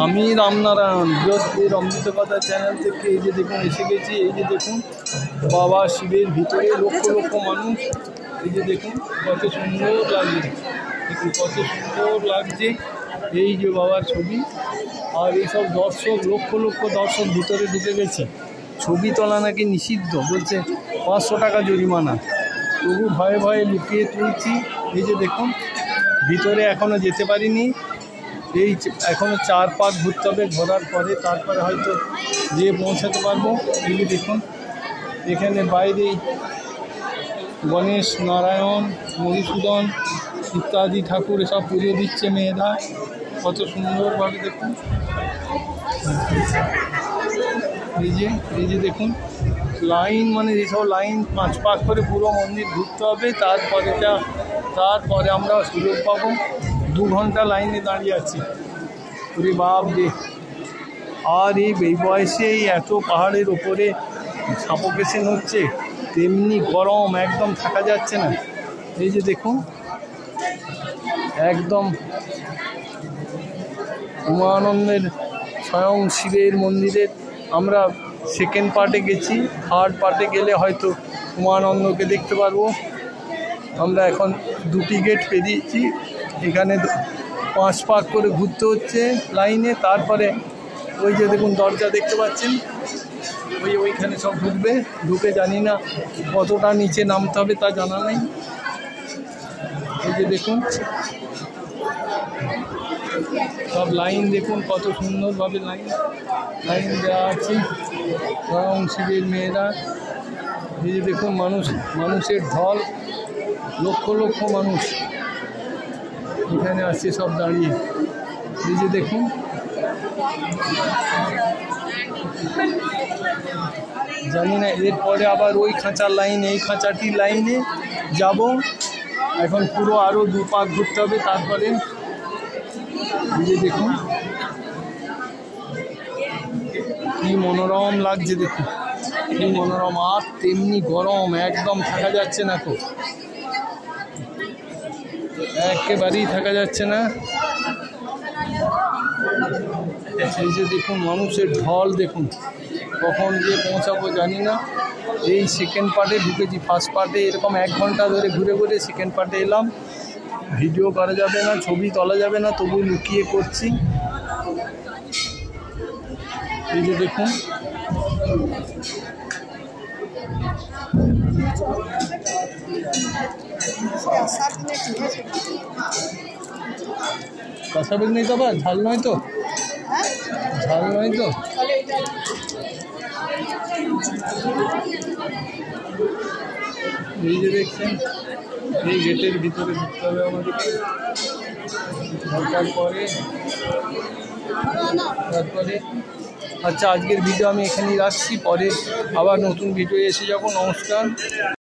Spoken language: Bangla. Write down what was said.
আমি রামনারায়ণ বৃহস্পতির অমৃত কথা চ্যানেল থেকে এই যে দেখুন এসে গেছি। এই যে দেখুন বাবা শিবের ভিতরে লক্ষ লক্ষ মানুষ। এই যে দেখুন কত সুন্দর লাগছে, দেখুন কত সুন্দর লাগছে। এই যে বাবার ছবি, আর এইসব দর্শক লক্ষ লক্ষ দর্শক ভিতরে ঢুকে গেছে। ছবি তোলা নাকি নিষিদ্ধ, বলছে 500 টাকা জরিমানা। তবু ভয়ে ভয়ে লুকিয়ে তুলছি। এই যে দেখুন ভিতরে এখনও যেতে পারিনি, এই এখনও 4 পাক ঘুরতে হবে, ঘোরার পরে তারপরে হয়তো গিয়ে পৌঁছাতে পারবো। এই যে দেখুন এখানে বাইরে গণেশ, নারায়ণ, মধুসূদন ইত্যাদি ঠাকুর এসব পুজো দিচ্ছে মেয়েরা, কত সুন্দরভাবে দেখুন। এই যে দেখুন লাইন, মানে যেসব লাইন 5 পাক করে পুরো মন্দির ঘুরতে হবে, তারপরে আমরা সুযোগ পাবো। 2 ঘন্টা লাইনে দাঁড়িয়ে আছি, ওরে বাপ রে। আর এই বয়সে এত পাহাড়ের ওপরে সাফোকেশন হচ্ছে, তেমনি গরম, একদম থাকা যাচ্ছে না। এই যে দেখুন একদম উমানন্দের স্বয়ং শিবের মন্দিরের আমরা সেকেন্ড পার্টে গেছি, থার্ড পার্টে গেলে হয়তো উমানন্দকে দেখতে পারবো। আমরা এখন 2টি গেট পেরিয়েছি, এখানে 5 পাক করে ঘুরতে হচ্ছে লাইনে। তারপরে ওই যে দেখুন দরজা দেখতে পাচ্ছেন, ওইখানে সব ঢুকবে। ঢুকে জানি না কতটা নিচে নামতে হবে তা জানা নেই। এই যে দেখুন সব লাইন দেখুন কত সুন্দরভাবে লাইন দেওয়া আছে স্বয়ং শিবের মেয়েরা। এই যে দেখুন মানুষের ঢল, লক্ষ লক্ষ মানুষ এখানে আসছে সব দাঁড়িয়ে। এই যে দেখুন জানি না এরপরে আবার ওই খাঁচার লাইন, এই খাঁচাটির লাইনে যাব। এখন পুরো আরও 2 পাক ঘুরতে হবে তারপরে। এই যে দেখুন কি মনোরম লাগছে, দেখুন কি মনোরম। আর তেমনি গরম, একদম থাকা যাচ্ছে না, তো একেবারেই থাকা যাচ্ছে না। এই যে দেখুন মানুষের ঢল দেখুন, কখন গিয়ে পৌঁছাবো জানি না। এই সেকেন্ড পার্টে ঢুকেছি, ফার্স্ট পার্টে এরকম 1 ঘন্টা ধরে ঘুরে ঘুরে সেকেন্ড পার্টে এলাম। ভিডিও করা যাবে না, ছবি তোলা যাবে না, তবু লুকিয়ে করছি। এই যে দেখুন কাঁচা বেগ নেই তো, আবার ঝাল নয় তো, ঝাল নয় তো। এই যে দেখছেন এই গেটের ভিতরে ঢুকতে হবে আমাদেরকে। তারপরে আচ্ছা, আজকের ভিডিও আমি এখানেই রাখছি, পরে আবার নতুন ভিডিও এসে যাব। নমস্কার।